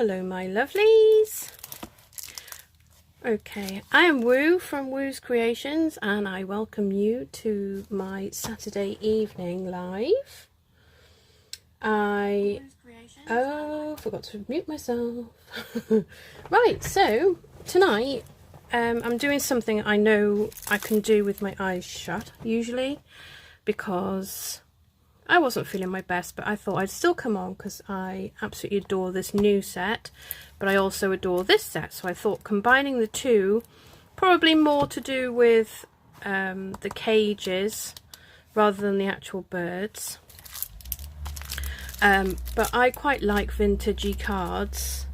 Hello my lovelies. Okay, I am Woo from Woo's Creations and I welcome you to my Saturday evening live. Forgot to mute myself. Right, so tonight I'm doing something I know I can do with my eyes shut usually, because I wasn't feeling my best, but I thought I'd still come on because I absolutely adore this new set, but I also adore this set. So I thought combining the two, probably more to do with the cages rather than the actual birds. But I quite like vintagey cards.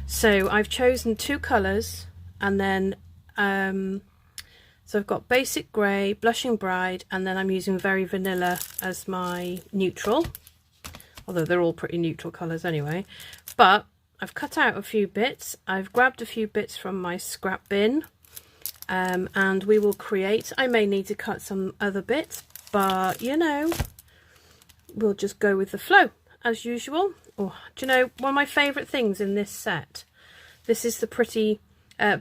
So I've chosen two colours, and then so I've got Basic Grey, Blushing Bride, and then I'm using Very Vanilla as my neutral. Although they're all pretty neutral colours anyway. But I've cut out a few bits. I've grabbed a few bits from my scrap bin. And we will create. I may need to cut some other bits, but you know, we'll just go with the flow as usual. Oh, do you know, one of my favourite things in this set? This is the pretty...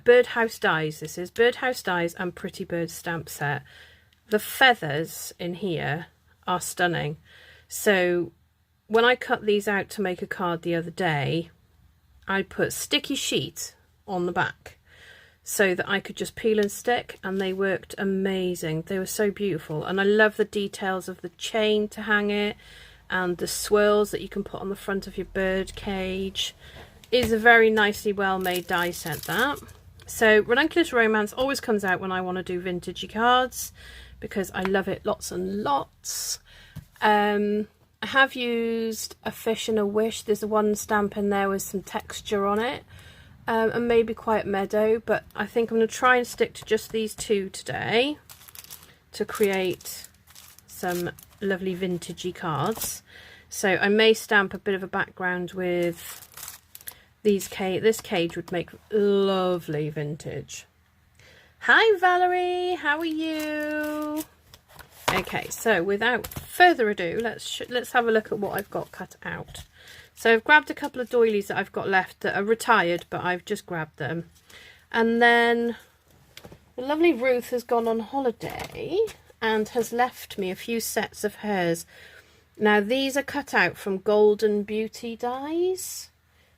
Birdhouse Dies. This is Birdhouse Dies and Pretty Bird stamp set. The feathers in here are stunning. So when I cut these out to make a card the other day, I put sticky sheet on the back so that I could just peel and stick, and they worked amazing. They were so beautiful, and I love the details of the chain to hang it and the swirls that you can put on the front of your bird cage. Is a very nicely well made die set, that. So Ranunculus Romance always comes out when I want to do vintagey cards because I love it lots and lots. I have used A Fish and a Wish. There's one stamp in there with some texture on it, and maybe Quiet Meadow, but I think I'm going to try and stick to just these two today to create some lovely vintagey cards. So I may stamp a bit of a background with this cage would make lovely vintage. Hi Valerie, how are you? Okay, so without further ado, let's have a look at what I've got cut out. So I've grabbed a couple of doilies that I've got left that are retired, but I've just grabbed them. And then the lovely Ruth has gone on holiday and has left me a few sets of hers. Now these are cut out from Golden Beauty dies,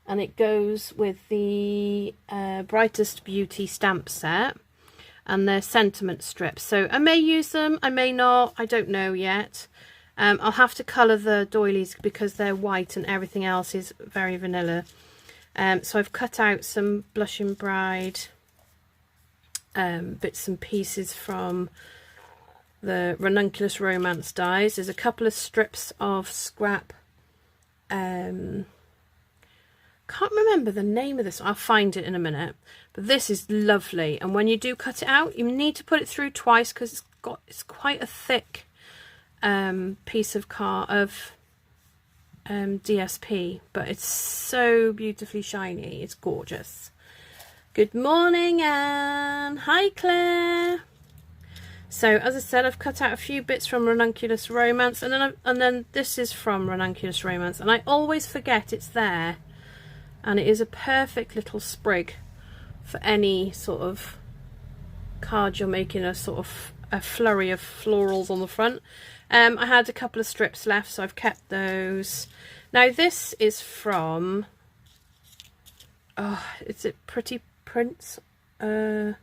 and it goes with the Brightest Beauty stamp set, and they're sentiment strips. So I may use them, I may not, I don't know yet. I'll have to colour the doilies because they're white and everything else is very vanilla. So I've cut out some Blushing Bride bits and pieces from the Ranunculus Romance dies. There's a couple of strips of scrap. Can't remember the name of this. I'll find it in a minute. But this is lovely, and when you do cut it out, you need to put it through twice because it's quite a thick piece of DSP, but it's so beautifully shiny. It's gorgeous. Good morning, Anne. Hi, Claire. So as I said, I've cut out a few bits from Ranunculus Romance, and then this is from Ranunculus Romance, and I always forget it's there. And it is a perfect little sprig for any sort of card you're making, a sort of a flurry of florals on the front. I had a couple of strips left, so I've kept those. Now this is from, is it Pretty Prince? I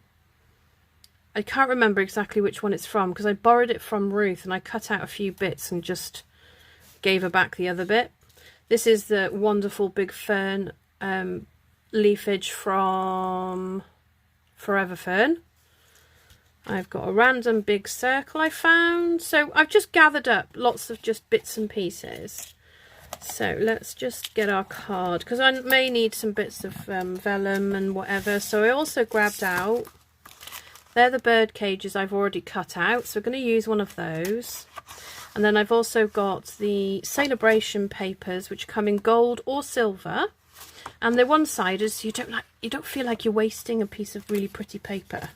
can't remember exactly which one it's from because I borrowed it from Ruth and I cut out a few bits and just gave her back the other bit. This is the wonderful Big Fern leafage from Forever Fern. I've got a random big circle I found, so I've just gathered up lots of just bits and pieces. So let's just get our card, because I may need some bits of vellum and whatever. So I also grabbed out, they're the bird cages I've already cut out, so we're going to use one of those. And then I've also got the Celebration papers, which come in gold or silver. And they're one-sided, so you don't feel like you're wasting a piece of really pretty paper.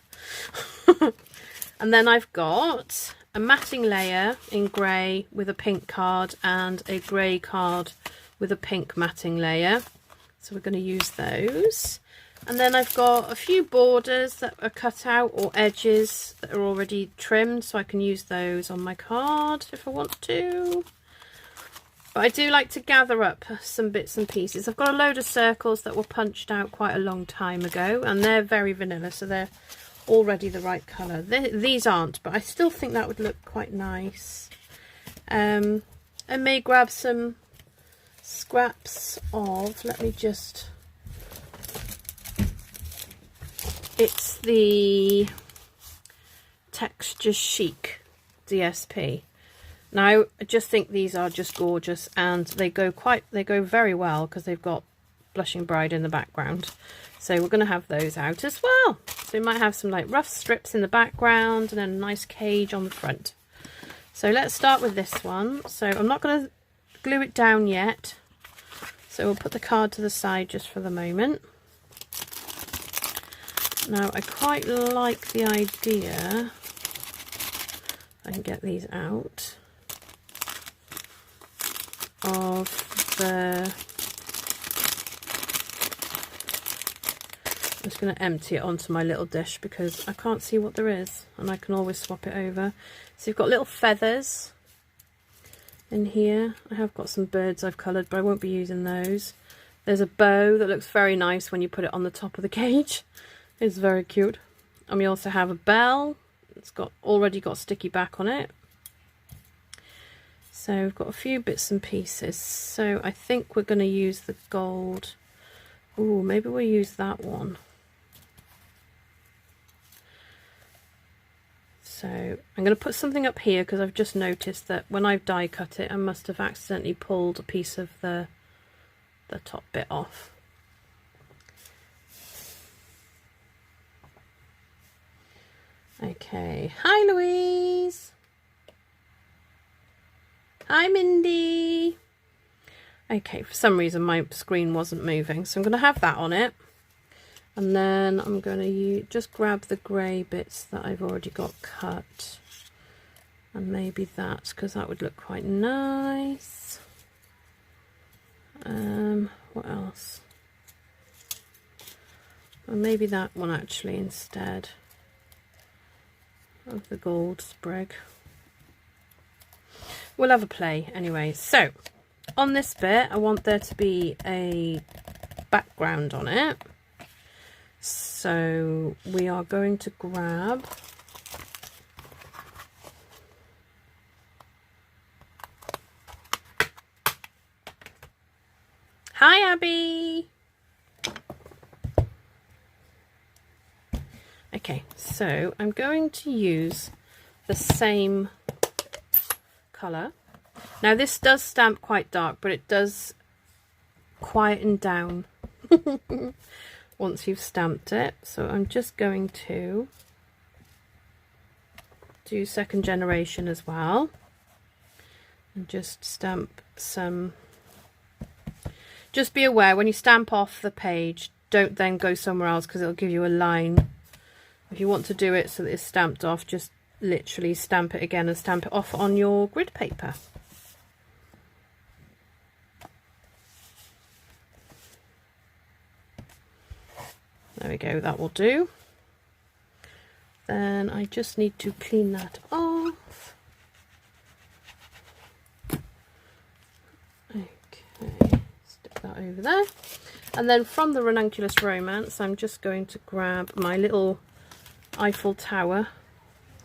And then I've got a matting layer in grey with a pink card and a grey card with a pink matting layer. So we're going to use those. And then I've got a few borders that are cut out, or edges that are already trimmed, so I can use those on my card if I want to. But I do like to gather up some bits and pieces. I've got a load of circles that were punched out quite a long time ago, and they're very vanilla, so they're already the right colour. These aren't, but I still think that would look quite nice. I may grab some scraps of, let me just, it's the Texture Chic DSP. Now I just think these are just gorgeous, and they go very well because they've got Blushing Bride in the background. So we're going to have those out as well. So we might have some like rough strips in the background and then a nice cage on the front. So let's start with this one. So I'm not going to glue it down yet. So we'll put the card to the side just for the moment. Now I quite like the idea, if I can get these out, of the, I'm just going to empty it onto my little dish because I can't see what there is, and I can always swap it over. So you've got little feathers in here. I have got some birds I've coloured, but I won't be using those. There's a bow that looks very nice when you put it on the top of the cage. It's very cute. And we also have a bell. It's already got sticky back on it. So we've got a few bits and pieces. So I think we're going to use the gold. Ooh, maybe we'll use that one. So I'm going to put something up here because I've just noticed that when I've die cut it, I must have accidentally pulled a piece of the top bit off. Okay, hi Louise. Hi Mindy. Okay, for some reason my screen wasn't moving, so I'm going to have that on it. And then I'm going to just grab the grey bits that I've already got cut. And maybe that, because that would look quite nice. What else? Or maybe that one actually instead of the gold sprig. We'll have a play anyway. So on this bit I want there to be a background on it, so we are going to grab hi Abby. Okay, so I'm going to use the same colour. Now this does stamp quite dark, but it does quieten down once you've stamped it. So I'm just going to do second generation as well and just stamp some. Just be aware when you stamp off the page, don't then go somewhere else because it'll give you a line. If you want to do it so that it's stamped off, just literally stamp it again and stamp it off on your grid paper. There we go, that will do. Then I just need to clean that off. Okay, stick that over there. And then from the Ranunculus Romance, I'm just going to grab my little Eiffel Tower.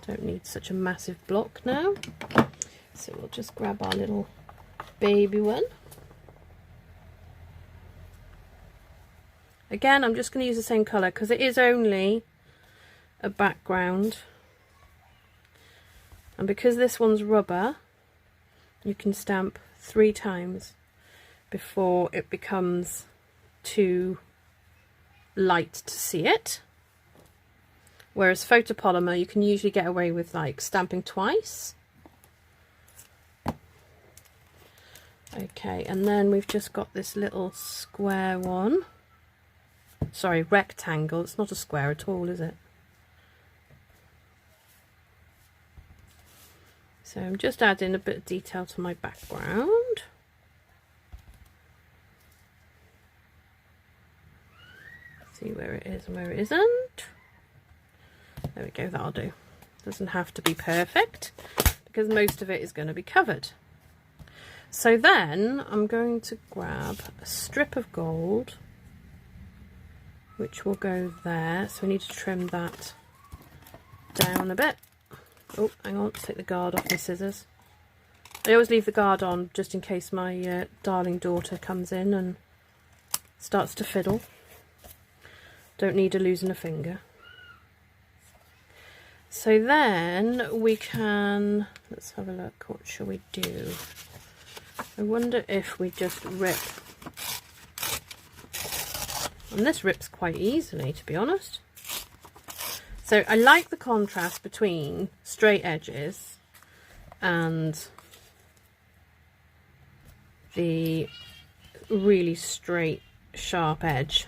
Don't need such a massive block now. So we'll just grab our little baby one. Again, I'm just going to use the same colour because it is only a background. And because this one's rubber, you can stamp 3 times before it becomes too light to see it. Whereas photopolymer, you can usually get away with like stamping twice. Okay, and then we've just got this little square one. Sorry, rectangle. It's not a square at all, is it? So I'm just adding a bit of detail to my background. See where it is and where it isn't. There we go, that'll do. Doesn't have to be perfect because most of it is going to be covered. So then I'm going to grab a strip of gold, which will go there. So we need to trim that down a bit. Oh, hang on, take the guard off my scissors. I always leave the guard on just in case my darling daughter comes in and starts to fiddle. Don't need her losing a finger. So then we can, let's have a look, what shall we do? I wonder if we just rip, and this rips quite easily, to be honest. So I like the contrast between straight edges and the really straight, sharp edge.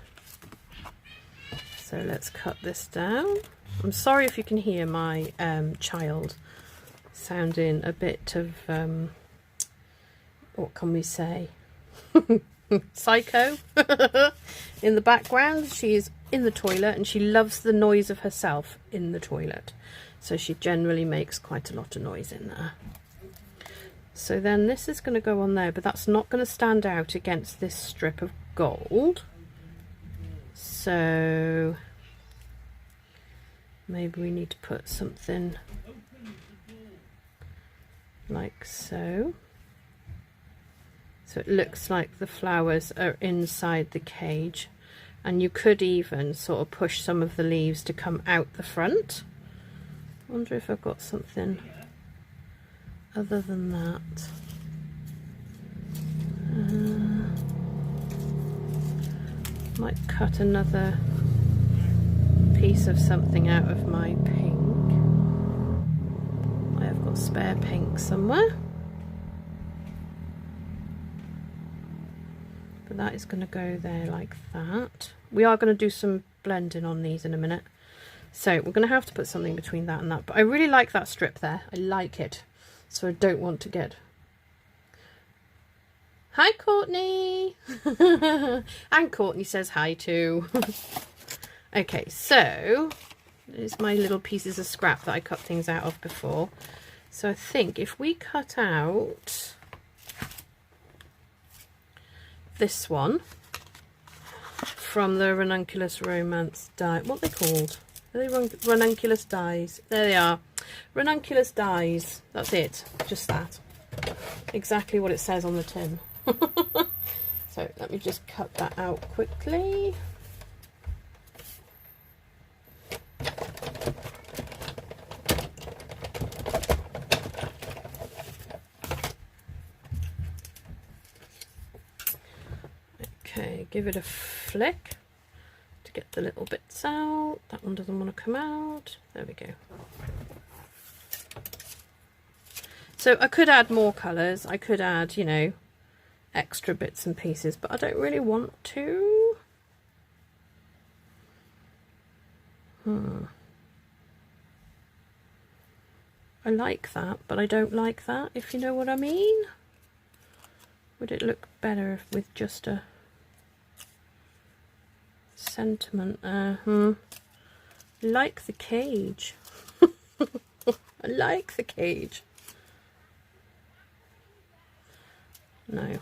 So let's cut this down. I'm sorry if you can hear my child sounding a bit of, what can we say, psycho in the background. She is in the toilet and she loves the noise of herself in the toilet. So she generally makes quite a lot of noise in there. So then this is going to go on there, but that's not going to stand out against this strip of gold. So maybe we need to put something like so. So it looks like the flowers are inside the cage, and you could even sort of push some of the leaves to come out the front. I wonder if I've got something other than that. Might cut another piece of something out of my pink. I have got spare pink somewhere. But that is going to go there like that. We are going to do some blending on these in a minute. So we're going to have to put something between that and that. But I really like that strip there. I like it. So I don't want to get... Hi, Courtney! And Courtney says hi too. Okay, so there's my little pieces of scrap that I cut things out of before. So I think if we cut out this one from the Ranunculus Romance die. What are they called? Are they Ranunculus dies? There they are. Ranunculus dies. That's it. Just that. Exactly what it says on the tin. So let me just cut that out quickly. Okay, give it a flick to get the little bits out. That one doesn't want to come out. There we go. So I could add more colours. I could add, you know, extra bits and pieces, but I don't really want to. I like that, but I don't like that, if you know what I mean. Would it look better with just a sentiment? Like the cage. I like the cage. No.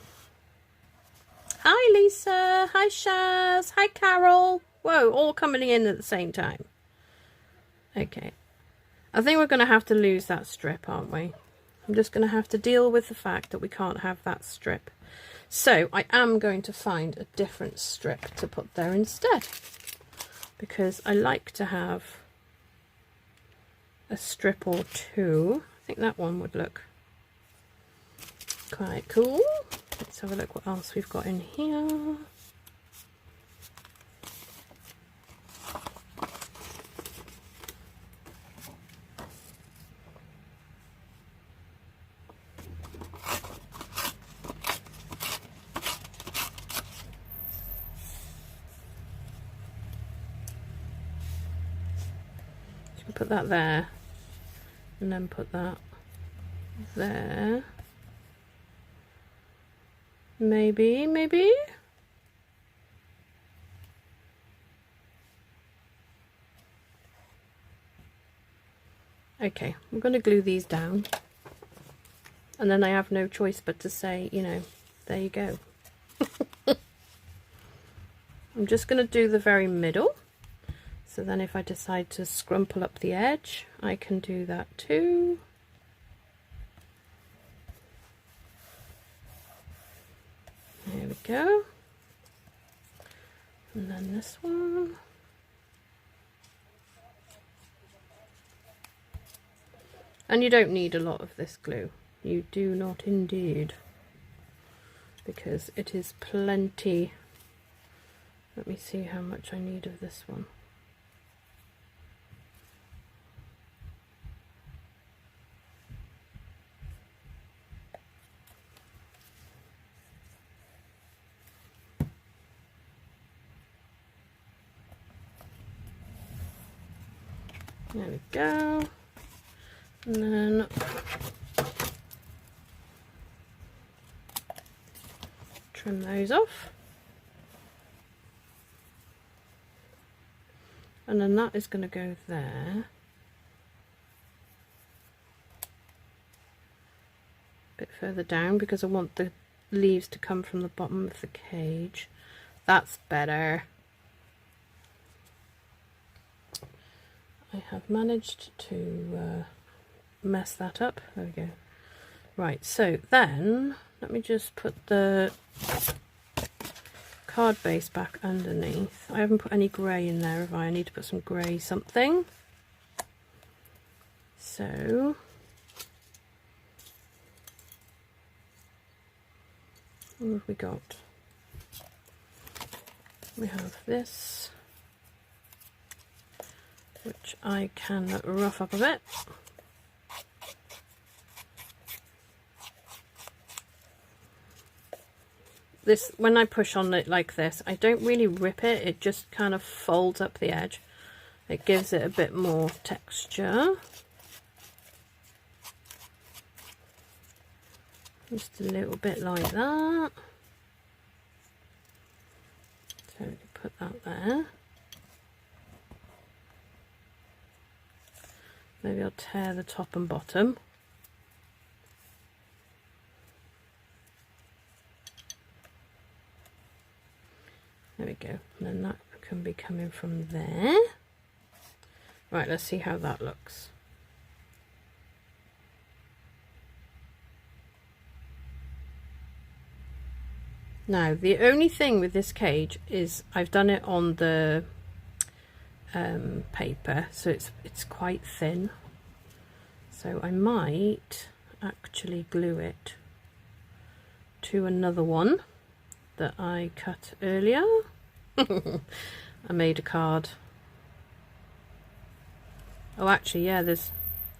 Hi Lisa, hi Shaz, hi Carol. Whoa, all coming in at the same time. Okay. I think we're going to have to lose that strip, aren't we? I'm just going to have to deal with the fact that we can't have that strip. So I am going to find a different strip to put there instead, because I like to have a strip or two. I think that one would look quite cool. Let's have a look what else we've got in here. Put that there and then put that there. Maybe Okay, I'm going to glue these down. And then I have no choice but to say, you know, there you go. I'm just going to do the very middle. So then if I decide to scrumple up the edge, I can do that too. There we go. And then this one. And you don't need a lot of this glue. You do not indeed. Because it is plenty. Let me see how much I need of this one. There we go. And then trim those off. And then that is going to go there. A bit further down because I want the leaves to come from the bottom of the cage. That's better. I have managed to mess that up. There we go. Right, so then let me just put the card base back underneath. I haven't put any grey in there, have I? I need to put some grey something. So what have we got? We have this, which I can rough up a bit. This, when I push on it like this, I don't really rip it, it just kind of folds up the edge. It gives it a bit more texture. Just a little bit like that. So we can put that there. Maybe I'll tear the top and bottom. There we go. And then that can be coming from there. Right, let's see how that looks. Now, the only thing with this cage is I've done it on the paper, so it's quite thin. So I might actually glue it to another one that I cut earlier. I made a card. Oh, actually, yeah, there's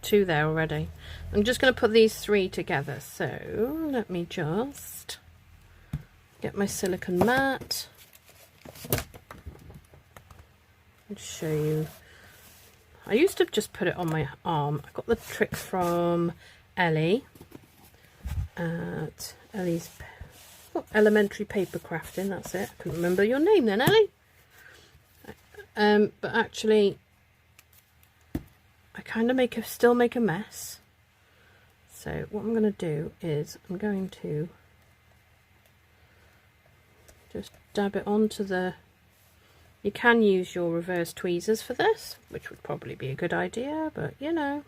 two there already. I'm just going to put these three together. So let me just get my silicone mat and show you. I used to just put it on my arm. I got the trick from Ellie at Ellie's Elementary Paper Crafting. That's it. I couldn't remember your name then, Ellie. But actually, I kind of still make a mess. So what I'm going to do is I'm going to just dab it onto the. You can use your reverse tweezers for this, which would probably be a good idea, but you know.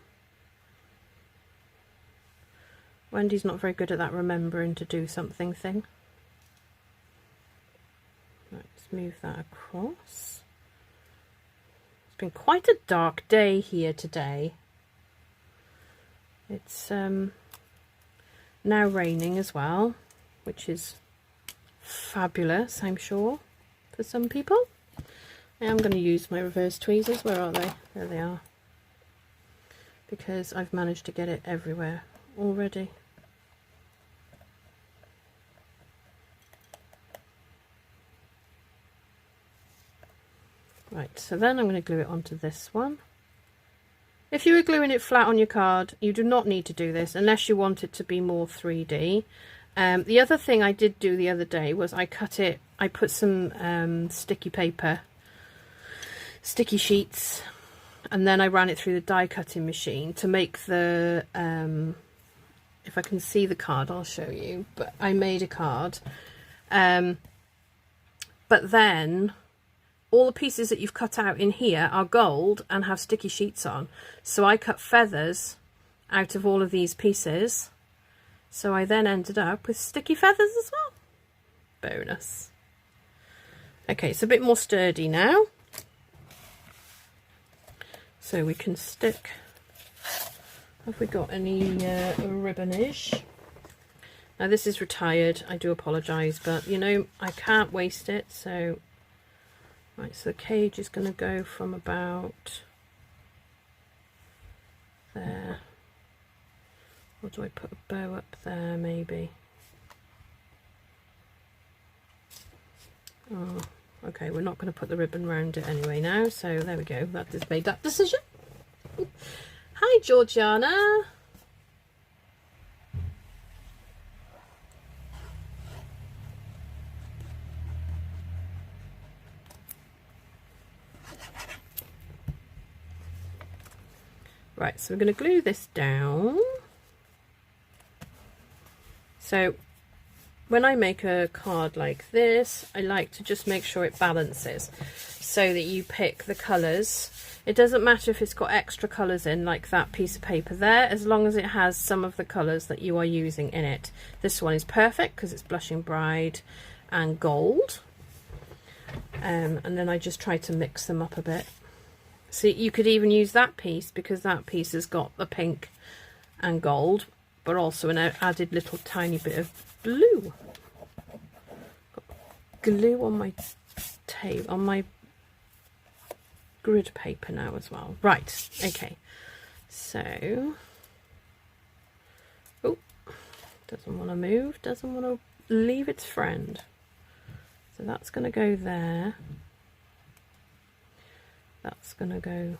Wendy's not very good at that remembering to do something thing. Let's move that across. It's been quite a dark day here today. It's now raining as well, which is fabulous, I'm sure, for some people. I am going to use my reverse tweezers. Where are they? There they are. Because I've managed to get it everywhere already. Right, so then I'm going to glue it onto this one. If you were gluing it flat on your card, you do not need to do this unless you want it to be more 3D. The other thing I did do the other day was I put some sticky paper, sticky sheets and then I ran it through the die cutting machine to make the if I can see the card I'll show you, but I made a card, but then all the pieces that you've cut out in here are gold and have sticky sheets on, so I cut feathers out of all of these pieces, so I then ended up with sticky feathers as well. Bonus. Okay, it's a bit more sturdy now, so we can stick. Have we got any ribbonage? Now this is retired, I do apologise, but you know, I can't waste it. So right, so the cage is going to go from about there. Or do I put a bow up there maybe? Oh, okay, we're not going to put the ribbon around it anyway now, so there we go, that just made that decision. Hi Georgiana. Right, so we're going to glue this down. So when I make a card like this, I like to just make sure it balances, so that you pick the colours. It doesn't matter if it's got extra colours in, like that piece of paper there, as long as it has some of the colours that you are using in it. This one is perfect because it's Blushing Bride and gold. And then I just try to mix them up a bit. So you could even use that piece, because that piece has got the pink and gold, but also an added little tiny bit of blue. Got glue on my tape, on my grid paper now as well. Right, okay, so oh, doesn't want to move, doesn't want to leave its friend, so that's going to go there, that's going to go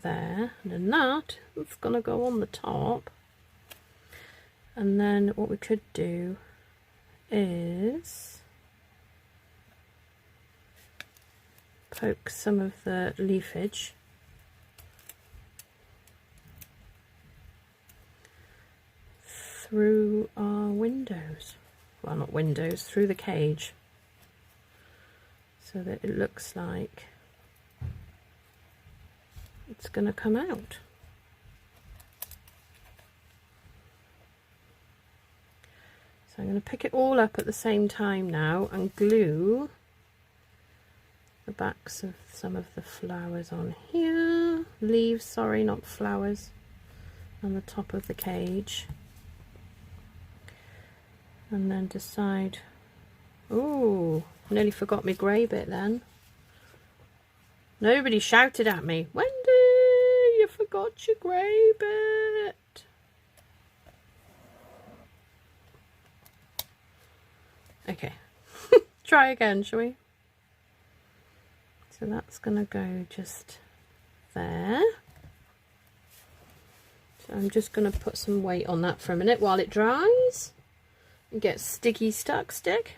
there, and then that's going to go on the top. And then what we could do is poke some of the leafage through our windows, well, not windows, through the cage, so that it looks like it's going to come out. So I'm going to pick it all up at the same time now and glue the backs of some of the flowers on here, leaves, sorry, not flowers, on the top of the cage, and then decide, oh, nearly forgot my grey bit then. Nobody shouted at me, Wendy, you forgot your grey bit. Okay, try again, shall we? So that's going to go just there. So I'm just going to put some weight on that for a minute while it dries and get sticky stick.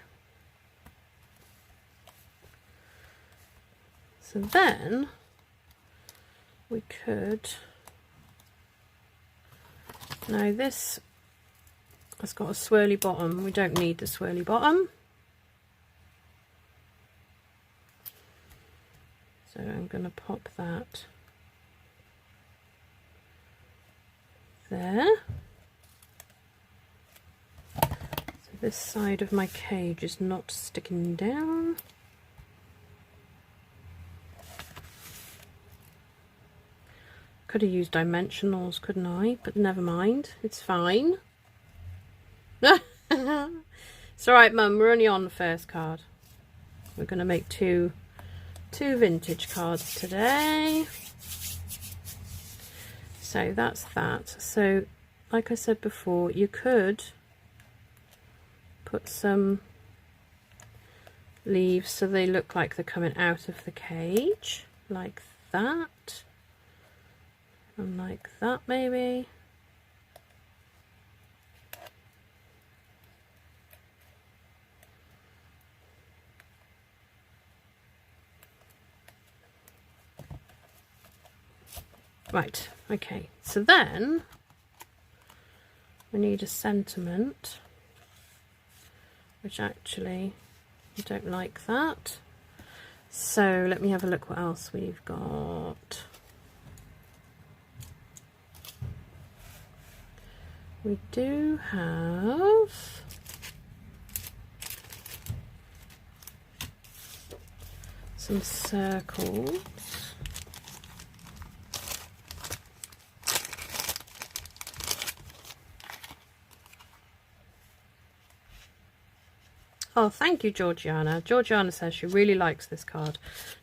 So then we could, now this has got a swirly bottom, we don't need the swirly bottom. So I'm going to pop that there. So this side of my cage is not sticking down. Could have used dimensionals, couldn't I? But never mind, it's fine. It's alright, Mum, we're only on the first card. We're going to make two vintage cards today. So that's that. So like I said before, you could put some leaves so they look like they're coming out of the cage, like that, and like that maybe. Right, okay, so then we need a sentiment, which actually I don't like that. So let me have a look what else we've got. We do have some circles. Oh, thank you, Georgiana. Georgiana says she really likes this card.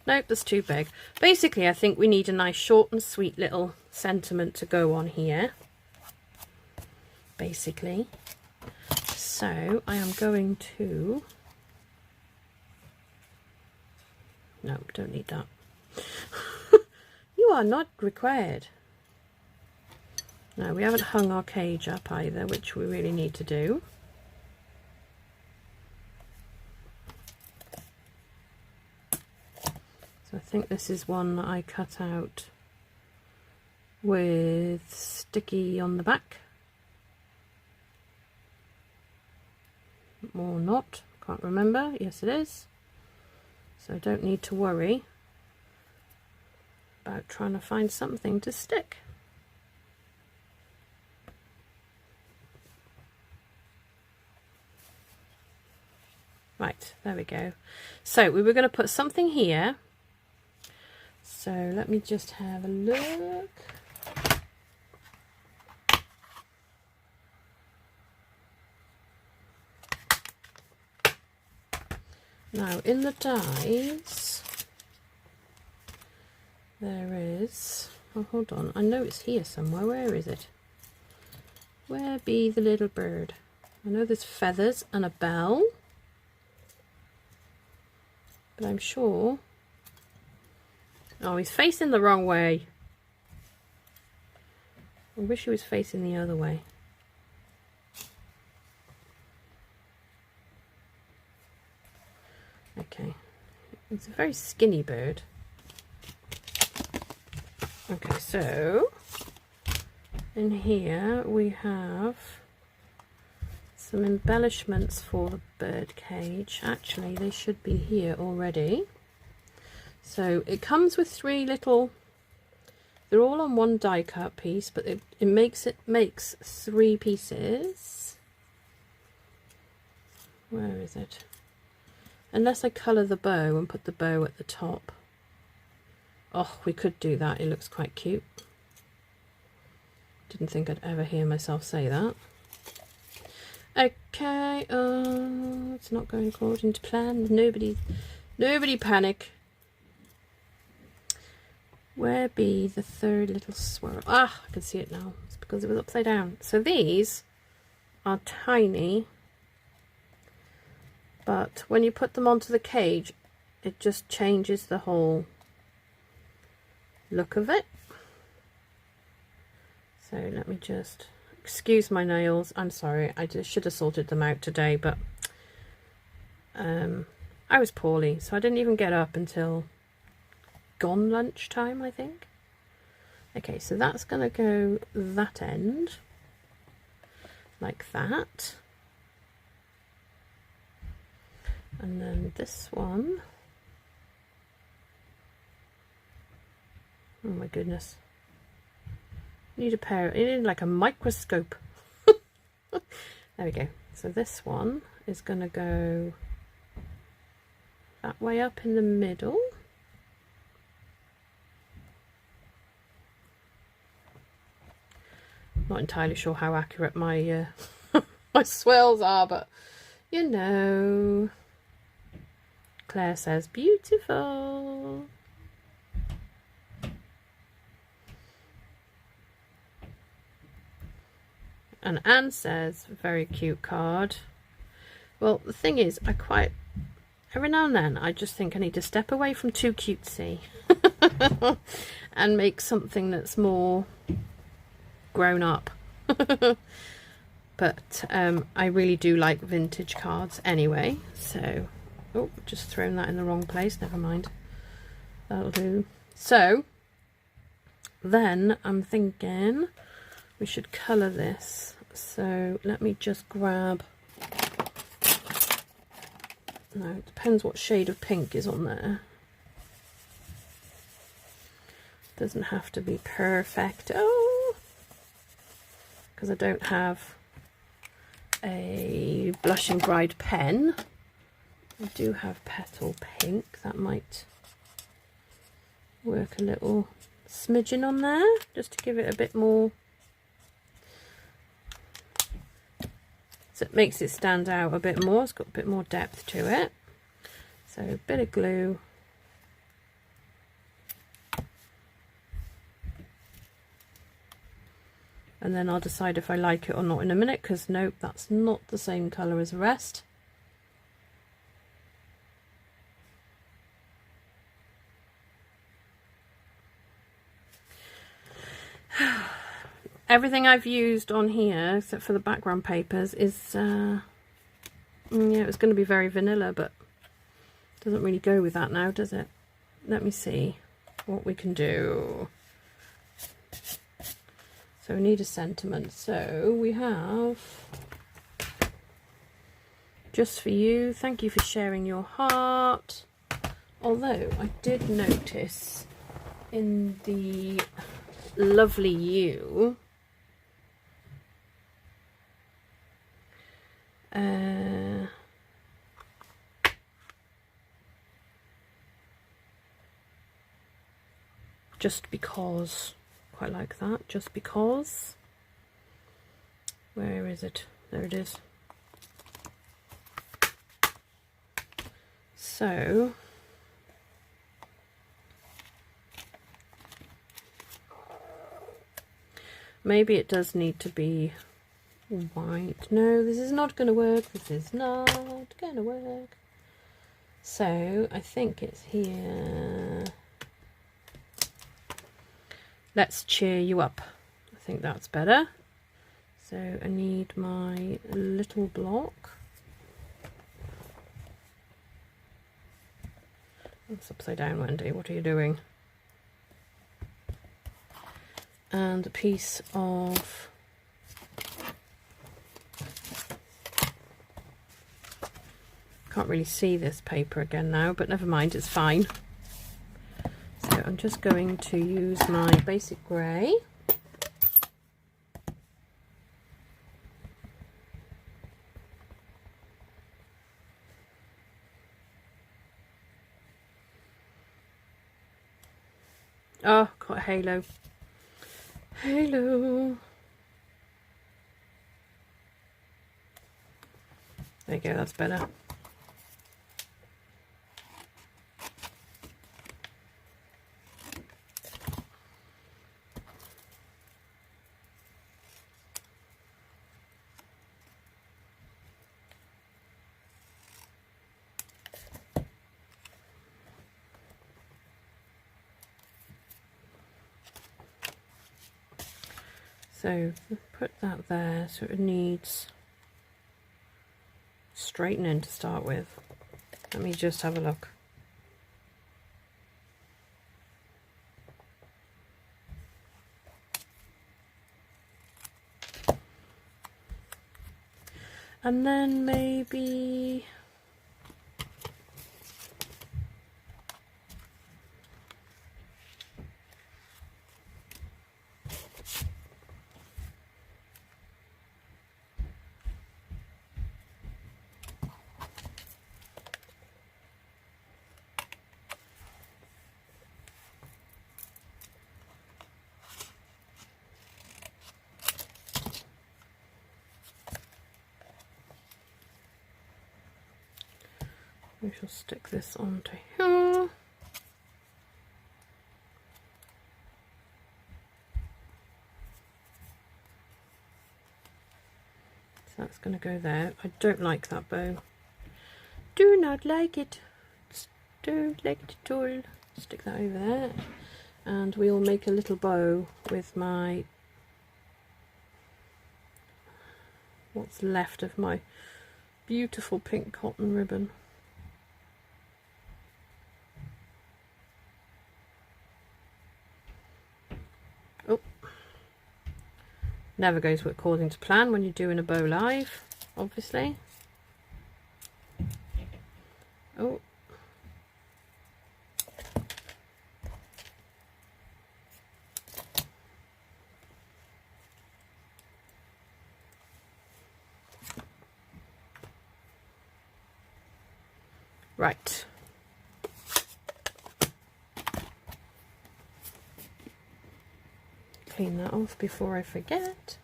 Nope, that's too big. Basically, I think we need a nice short and sweet little sentiment to go on here. Basically. So, I am going to... No, don't need that. You are not required. No, we haven't hung our cage up either, which we really need to do. I think this is one that I cut out with sticky on the back. Or not, can't remember. Yes, it is. So I don't need to worry about trying to find something to stick. Right, there we go. So we were going to put something here. So let me just have a look. Now in the dies, there is, oh hold on, I know it's here somewhere. Where is it? Where be the little bird? I know there's feathers and a bell, but I'm sure... Oh, he's facing the wrong way. I wish he was facing the other way. Okay. It's a very skinny bird. Okay, so in here we have some embellishments for the bird cage. Actually, they should be here already. So it comes with three little, they're all on one die cut piece, but it makes three pieces. Where is it? Unless I colour the bow and put the bow at the top. Oh, we could do that. It looks quite cute. Didn't think I'd ever hear myself say that. Okay, it's not going according to plan. Nobody panic. Where be the third little swirl? Ah, I can see it now. It's because it was upside down. So these are tiny, but when you put them onto the cage, it just changes the whole look of it. So let me just, excuse my nails. I'm sorry. I just should have sorted them out today, but I was poorly, so I didn't even get up until gone lunchtime, I think. Okay, so that's going to go that end like that, and then this one, oh my goodness, you need you need like a microscope. There we go. So this one is going to go that way up in the middle. Not entirely sure how accurate my my swirls are, but you know. Claire says beautiful. And Anne says very cute card. Well, the thing is, every now and then I just think I need to step away from too cutesy and make something that's more grown up. But I really do like vintage cards anyway, so oh, just thrown that in the wrong place, never mind, that'll do. So then I'm thinking we should colour this. So let me just grab, no, it depends what shade of pink is on there. Doesn't have to be perfect. Oh, because I don't have a Blushing Bride pen. I do have Petal Pink. That might work a little smidgen on there, just to give it a bit more, so it makes it stand out a bit more. It's got a bit more depth to it. So a bit of glue. And then I'll decide if I like it or not in a minute, because nope, that's not the same colour as the rest. Everything I've used on here, except for the background papers, is, yeah, it was going to be very vanilla, but it doesn't really go with that now, does it? Let me see what we can do. So we need a sentiment. So we have, just for you, thank you for sharing your heart. Although I did notice in the lovely you, just because, quite like that, just because. Where is it? There it is. So maybe it does need to be white. No, this is not going to work. This is not going to work. So I think it's here. Let's cheer you up. I think that's better. So I need my little block. It's upside down, Wendy. What are you doing? And a piece of can't really see this paper again now, but never mind, it's fine. So I'm just going to use my basic grey. Oh, got a halo. Halo. There you go, that's better. So put that there, so it needs straightening to start with. Let me just have a look. And then maybe we shall stick this onto here. So that's going to go there. I don't like that bow. Do not like it. Don't like it at all. Stick that over there. And we'll make a little bow with my, what's left of my beautiful pink cotton ribbon. Never goes according to plan when you're doing a bow live, obviously. Oh. Right. Clean that off before I forget.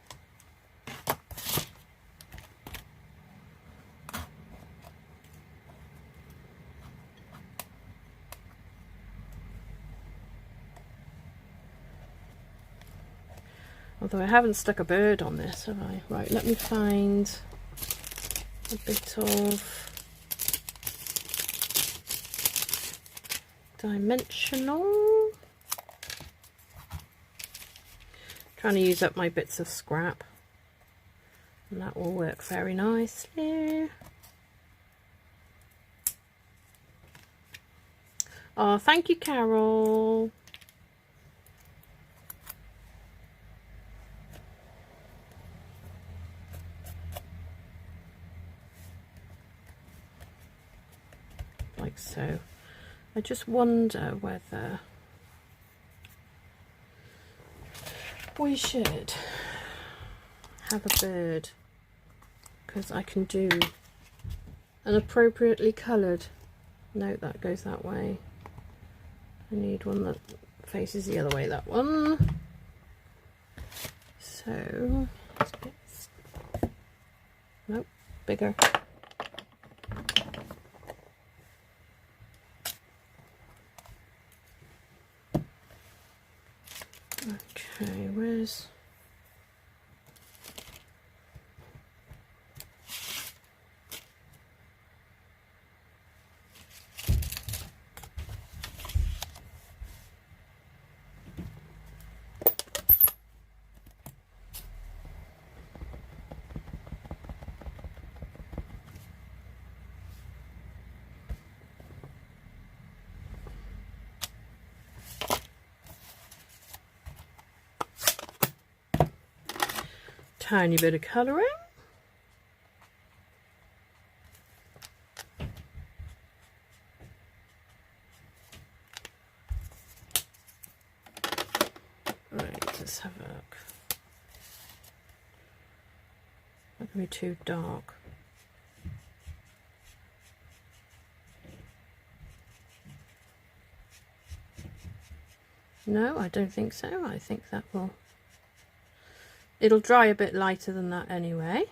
Although I haven't stuck a bird on this, have I? Right, let me find a bit of dimensional. Trying to use up my bits of scrap, and that will work very nicely. Oh, thank you, Carol. Like so. I just wonder whether we should have a bird, because I can do an appropriately coloured. No, that goes that way. I need one that faces the other way, that one. So, nope, bigger. Okay, where's... tiny bit of colouring. Right, let's have a look. Not going to be too dark. No, I don't think so. I think that will... It'll dry a bit lighter than that anyway.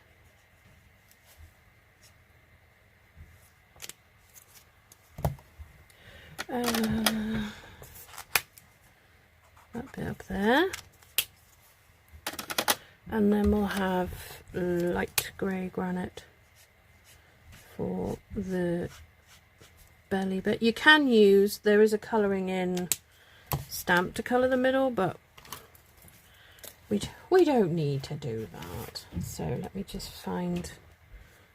That bit up there. And then we'll have light grey granite for the belly bit. You can use, there is a colouring in stamp to colour the middle, but we don't need to do that. So let me just find,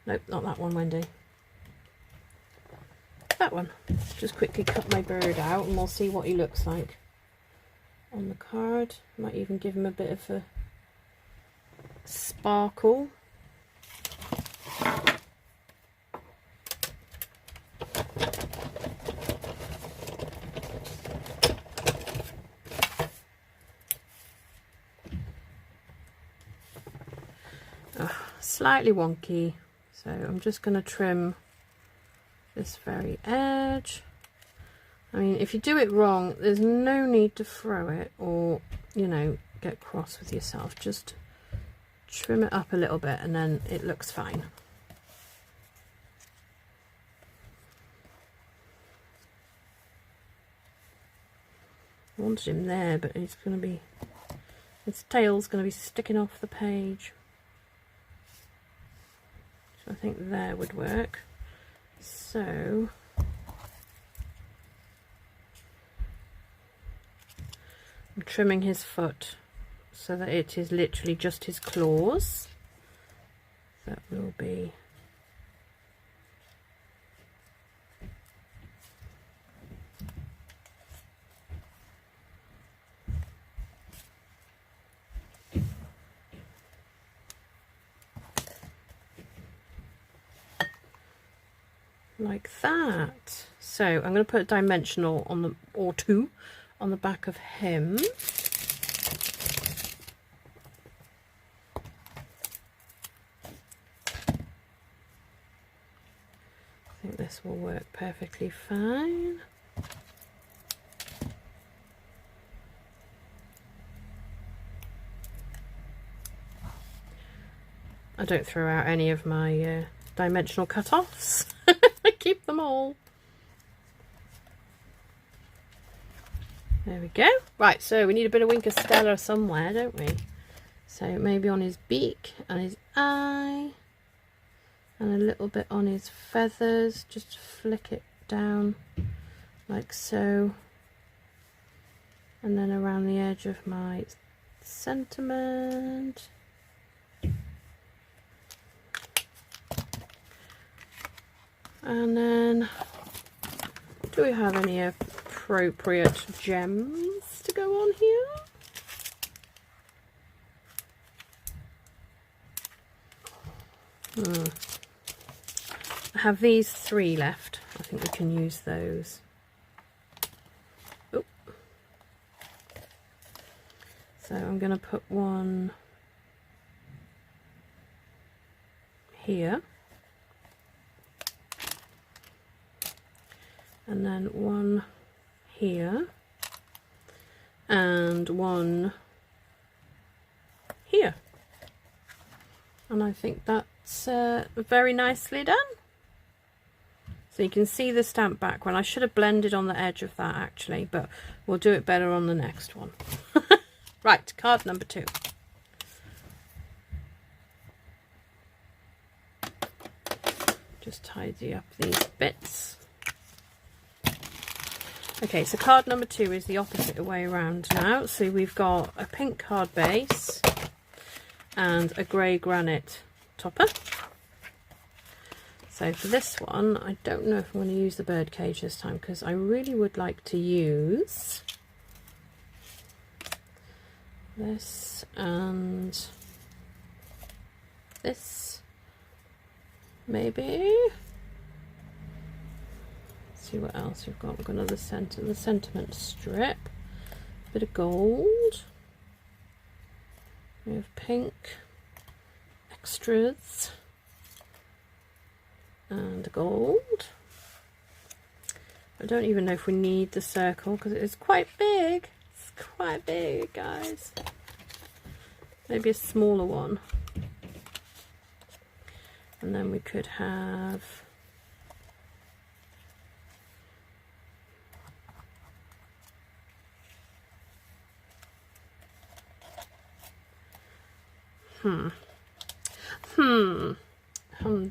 nope, not that one, Wendy. That one. Just quickly cut my bird out and we'll see what he looks like on the card. Might even give him a bit of a sparkle. Slightly wonky, so I'm just going to trim this very edge. I mean, if you do it wrong, there's no need to throw it or, you know, get cross with yourself. Just trim it up a little bit and then it looks fine. I wanted him there, but he's going to be, his tail's going to be sticking off the page. So I think there would work. So I'm trimming his foot so that it is literally just his claws. That will be like that. So I'm going to put a dimensional on the, or two, on the back of him. I think this will work perfectly fine. I don't throw out any of my dimensional cut-offs. I keep them all. There we go. Right, so we need a bit of Wink of Stella somewhere, don't we? So maybe on his beak and his eye, and a little bit on his feathers. Just flick it down like so, and then around the edge of my sentiment. And then, do we have any appropriate gems to go on here? I have these 3 left. I think we can use those. Oh. So I'm going to put one here. And then one here. And one here. And I think that's very nicely done. So you can see the stamp background. I should have blended on the edge of that actually, but we'll do it better on the next one. Right, card number 2. Just tidy up these bits. Okay, so card number 2 is the opposite way around now. So we've got a pink card base and a grey granite topper. So for this one, I don't know if I'm going to use the bird cage this time, because I really would like to use this and this, maybe. See what else we've got. We've got another the sentiment strip, bit of gold, we have pink extras and gold. I don't even know if we need the circle because it is quite big. It's quite big, guys. Maybe a smaller one, and then we could have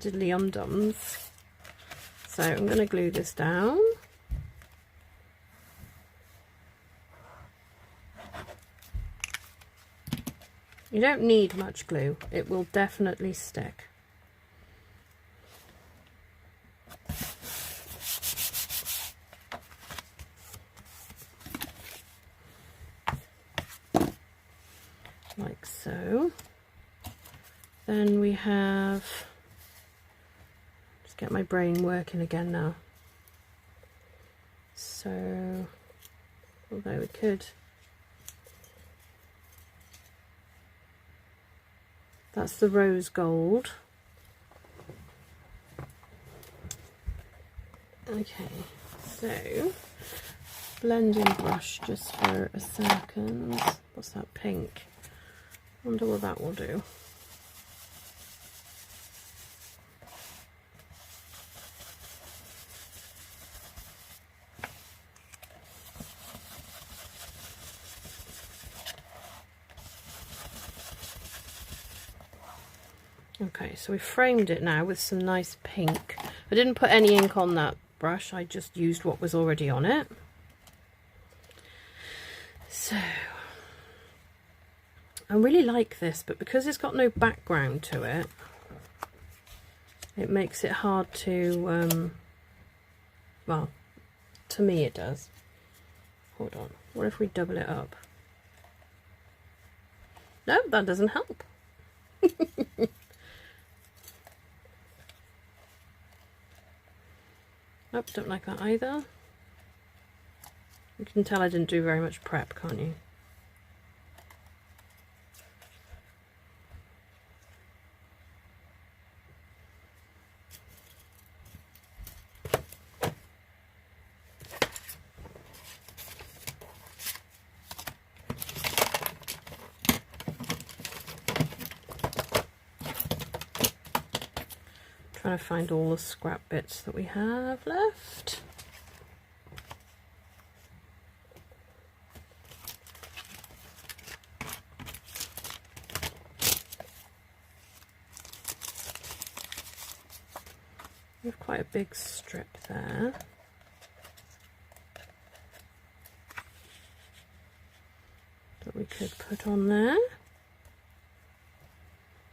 diddly-um-dums. So I'm going to glue this down. You don't need much glue. It will definitely stick. Like so. Then we have, just get my brain working again now. So, although we could, that's the rose gold. Okay, so blending brush just for a second. What's that pink? Wonder what that will do. Okay, so we framed it now with some nice pink. I didn't put any ink on that brush, I just used what was already on it. So, I really like this, but because it's got no background to it, it makes it hard to, well, to me it does. Hold on, what if we double it up? No, that doesn't help. Nope, don't like that either. You can tell I didn't do very much prep, can't you? Trying to find all the scrap bits that we have left. We have quite a big strip there. That we could put on there.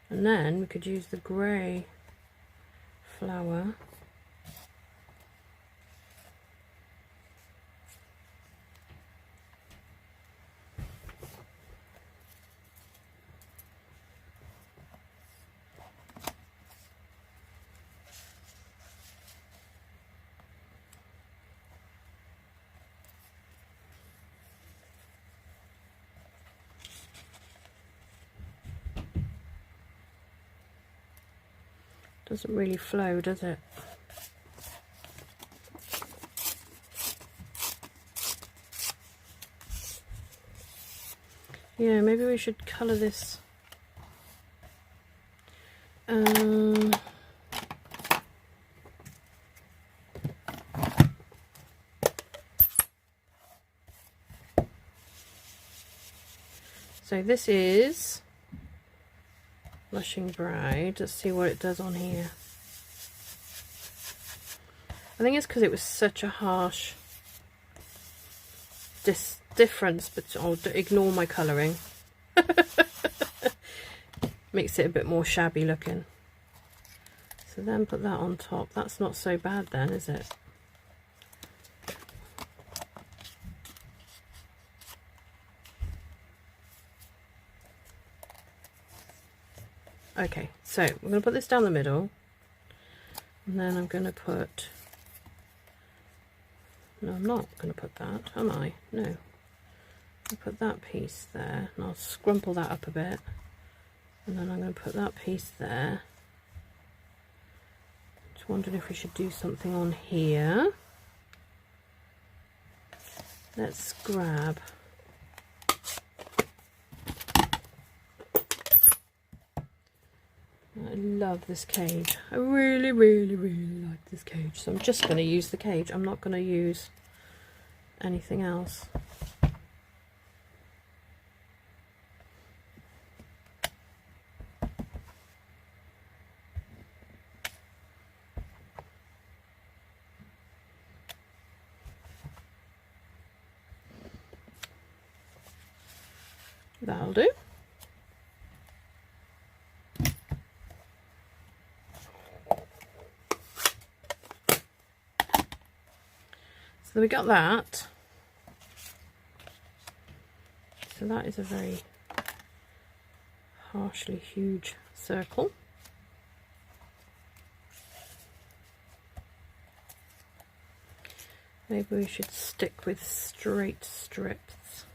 And then we could use the grey flower. Doesn't really flow, does it? Yeah, maybe we should colour this. So this is Blushing Bride. Let's see what it does on here. I think it's because it was such a harsh difference, but I'll ignore my colouring. Makes it a bit more shabby looking. So then put that on top. That's not so bad then, is it? Okay, so we're going to put this down the middle, and then I'm going to put, no, I'm not going to put that, am I? No. I'll put that piece there, and I'll scrumple that up a bit, and then I'm going to put that piece there. Just wondering if we should do something on here. Let's grab I love this cage. I really, really, really like this cage. So I'm just going to use the cage. I'm not going to use anything else. That'll do. So we got that. So that is a very harshly huge circle. Maybe we should stick with straight strips.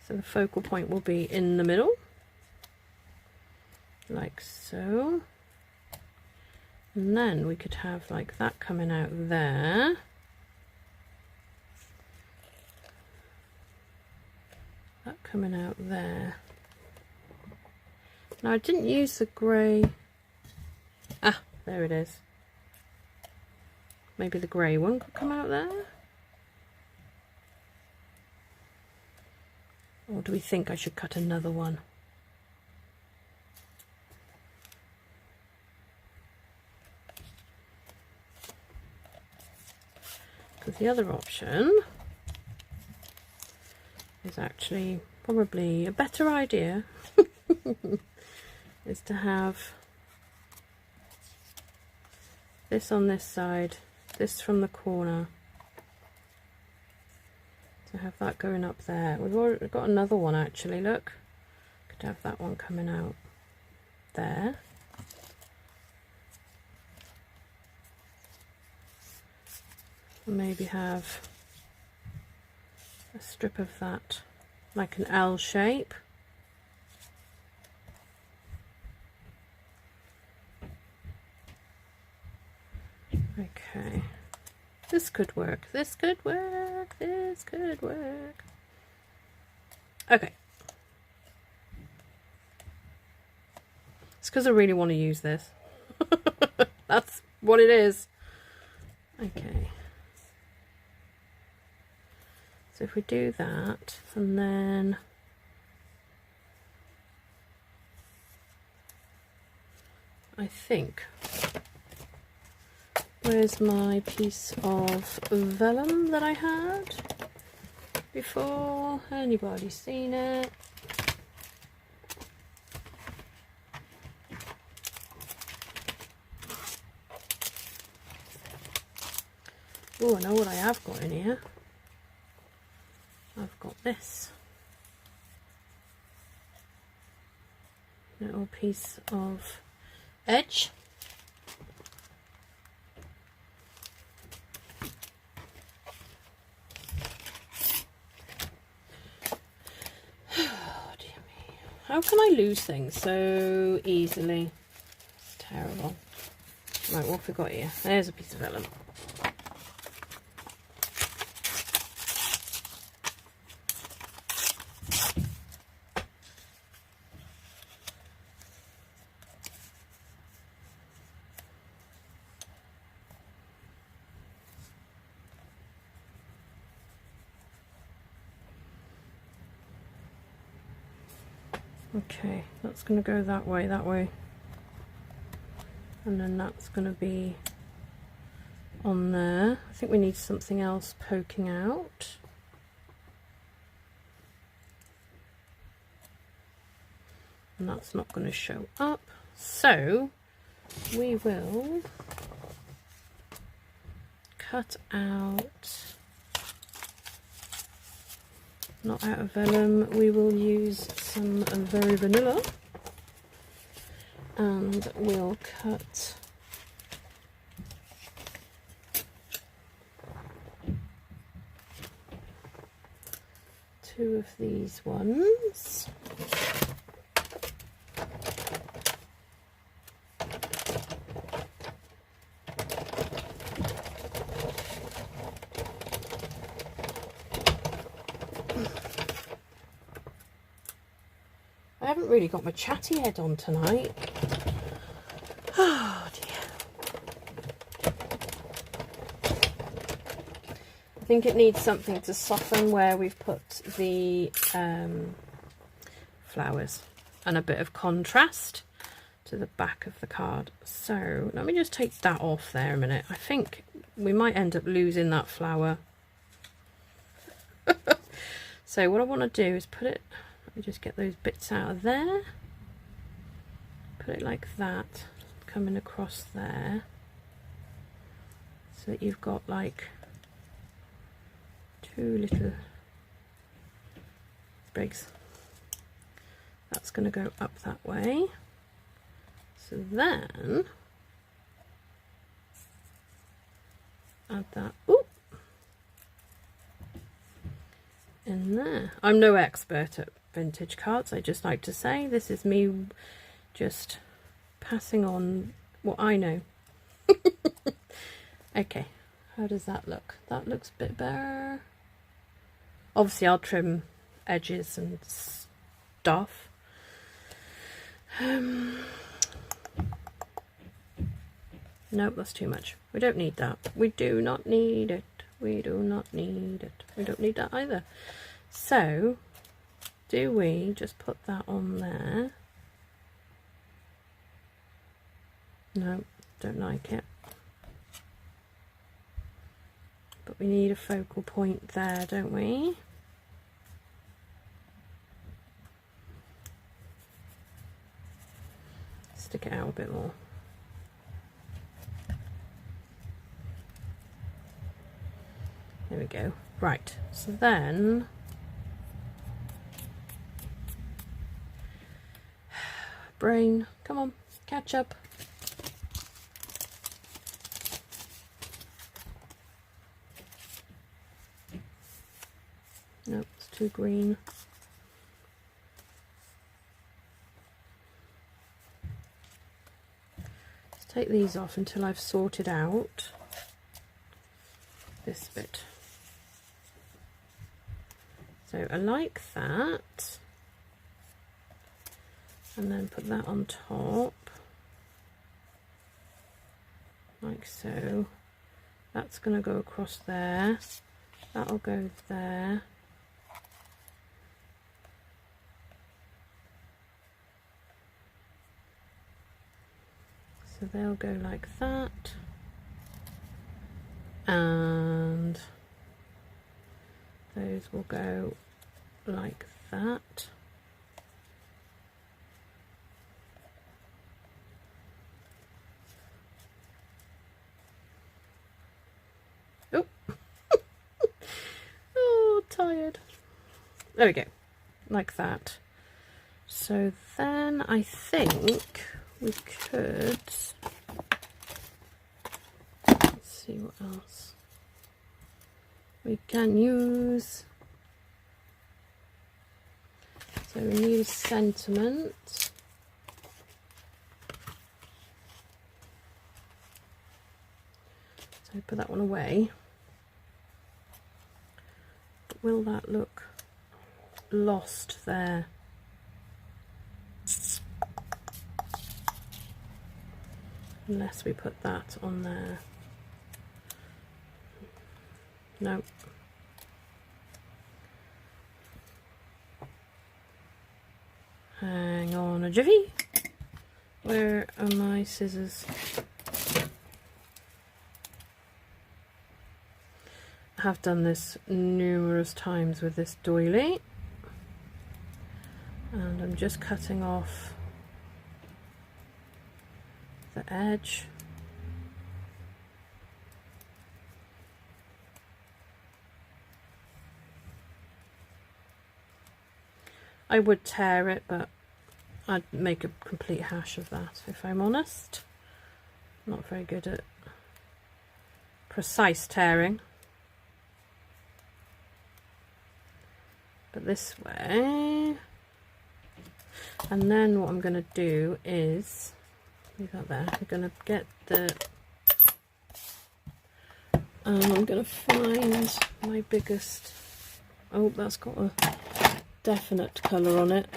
So the focal point will be in the middle, like so. And then we could have like that coming out there. That coming out there. Now I didn't use the grey. Ah, there it is. Maybe the grey one could come out there. Or do we think I should cut another one? Because the other option is actually probably a better idea. Is to have this on this side, this from the corner. To have that going up there. We've already got another one actually, look. Could have that one coming out there. Maybe have a strip of that like an L shape. Okay, this could work, this could work, this could work. Okay. It's because I really want to use this. That's what it is. Okay. So if we do that, and then I think, where's my piece of vellum that I had before? Anybody seen it? Oh, I know what I have got in here. I've got this little piece of edge. Oh dear me. How can I lose things so easily? It's terrible. Right, what have we got here? There's a piece of vellum. Okay, that's going to go that way, and then that's going to be on there. I think we need something else poking out. And that's not going to show up, so we will cut out, not out of vellum, we will use some Very Vanilla, and we'll cut two of these ones. I haven't really got my chatty head on tonight. Oh dear. I think it needs something to soften where we've put the flowers, and a bit of contrast to the back of the card. So let me just take that off there a minute. I think we might end up losing that flower. So what I want to do is put it, let me just get those bits out of there, put it like that, coming across there, so that you've got like two little sprigs. That's going to go up that way. So then add that in there. I'm no expert at vintage cards, I just like to say. This is me just passing on what I know. Okay, how does that look? That looks a bit better. Obviously I'll trim edges and stuff. Nope, that's too much. We don't need that. We do not need it. We do not need it. We don't need that either. So, do we just put that on there? No, don't like it. But we need a focal point there, don't we? Stick it out a bit more. There we go. Right, so then Brain, come on, catch up. Nope, it's too green. Let's take these off until I've sorted out this bit. So I like that. And then put that on top, like so. That's going to go across there. That'll go there. So they'll go like that. And those will go like that. Oh, oh, tired. There we go, like that. So then I think we could, let's see what else we can use. So we need a sentiment. So put that one away. But will that look lost there? Unless we put that on there. No. Hang on a jiffy. Where are my scissors? I have done this numerous times with this doily. And I'm just cutting off the edge. I would tear it, but I'd make a complete hash of that, if I'm honest. I'm not very good at precise tearing. But this way. And then what I'm going to do is, leave that there, I'm going to get the, I'm going to find my biggest, oh, that's got a definite colour on it.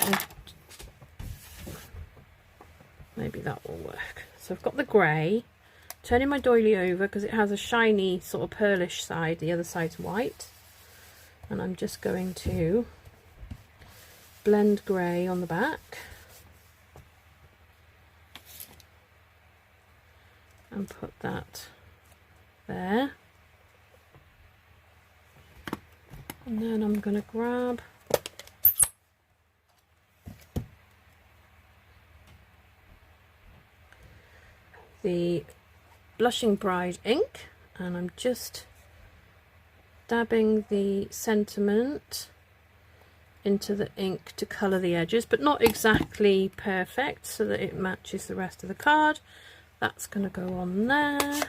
Maybe that will work. So I've got the grey, turning my doily over because it has a shiny sort of pearlish side, the other side's white. And I'm just going to blend grey on the back and put that there. And then I'm going to grab the Blushing Bride ink, and I'm just dabbing the sentiment into the ink to colour the edges, but not exactly perfect, so that it matches the rest of the card. That's going to go on there.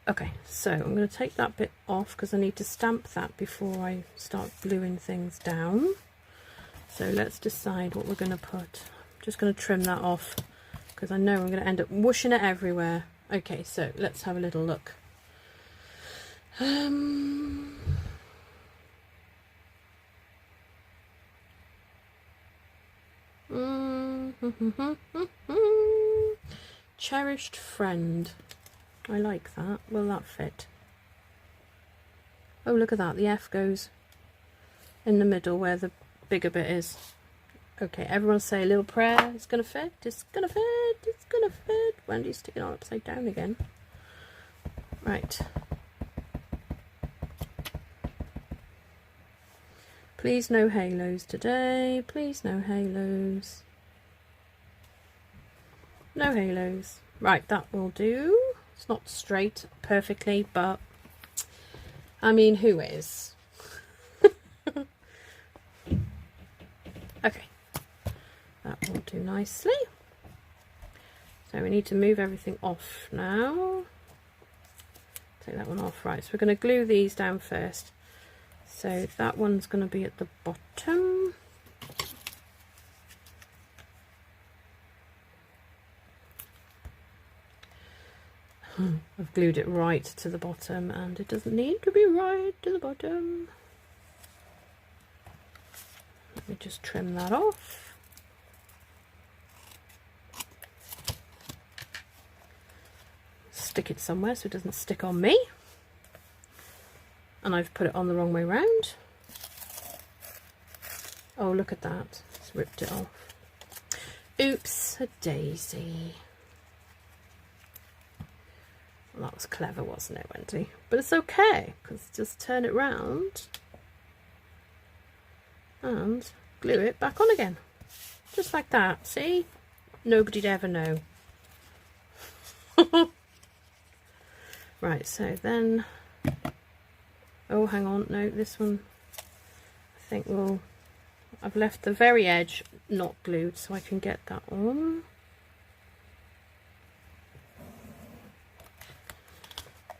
Okay, so I'm going to take that bit off because I need to stamp that before I start gluing things down. So let's decide what we're going to put. I'm just going to trim that off because I know I'm going to end up whooshing it everywhere. Okay, so let's have a little look. Cherished friend. I like that. Will that fit? Oh, look at that. The F goes in the middle where the bigger bit is. Okay, everyone say a little prayer. It's going to fit. It's going to fit. It's going to fit. Wendy's sticking on upside down again. Right. Please no halos today. Please no halos. No halos. Right, that will do. It's not straight perfectly, but I mean, who is? Okay. That will do nicely. So we need to move everything off now. Take that one off. Right, so we're going to glue these down first. So that one's going to be at the bottom. I've glued it right to the bottom, and it doesn't need to be right to the bottom. Let me just trim that off. Stick it somewhere so it doesn't stick on me. And I've put it on the wrong way round. Oh, look at that. It's ripped it off. Oops, a daisy. Well, that was clever, wasn't it, Wendy? But it's okay, because just turn it round and glue it back on again. Just like that, see? Nobody'd ever know. Right, so then... Oh, hang on, no, this one I think will... I've left the very edge not glued so I can get that on.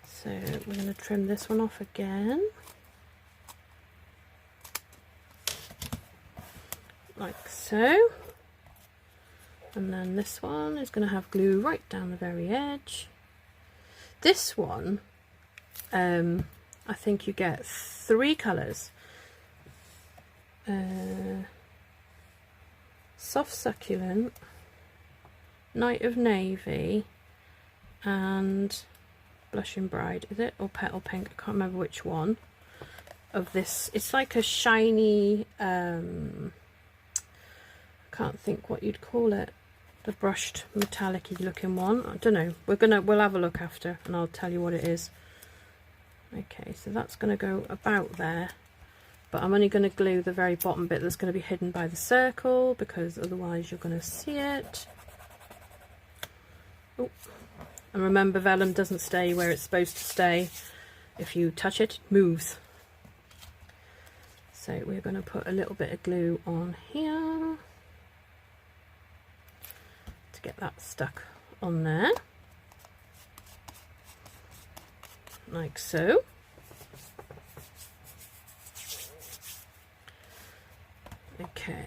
So we're going to trim this one off again. Like so. And then this one is going to have glue right down the very edge. This one, I think you get 3 colours. Soft Succulent, Night of Navy, and Blushing Bride, is it? Or Petal Pink, I can't remember which one of this. It's like a shiny, I can't think what you'd call it. The brushed metallic-y looking one. I don't know. We'll have a look after and I'll tell you what it is. Okay, so that's going to go about there. But I'm only going to glue the very bottom bit that's going to be hidden by the circle, because otherwise you're going to see it. Oh. And remember, vellum doesn't stay where it's supposed to stay. If you touch it, it moves. So we're going to put a little bit of glue on here to get that stuck on there. Like so. Okay.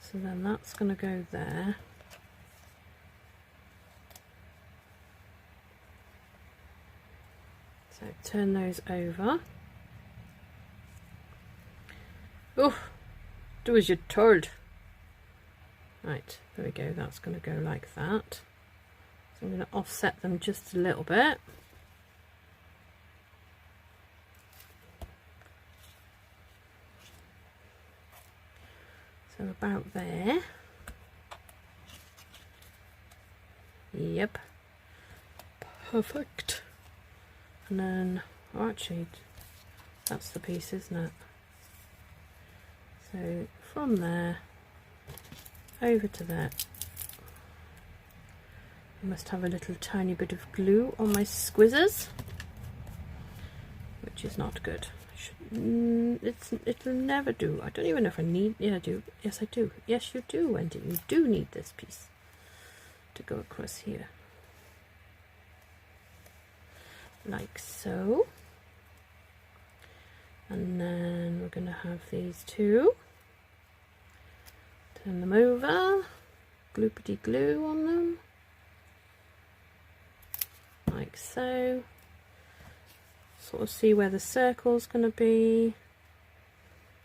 So then that's going to go there. So turn those over. Oh, do as you're told. Right, there we go. That's going to go like that. So I'm going to offset them just a little bit. So about there. Yep. Perfect. And then, oh, actually, that's the piece, isn't it? So from there over to there. I must have a little tiny bit of glue on my squizzers, which is not good. It'll never do. I don't even know if I need. Yeah, I do. Yes, I do. Yes, you do, Wendy. You do need this piece to go across here, like so. And then we're going to have these two. Turn them over. Gloopity glue on them, like so. Sort of see where the circle's going to be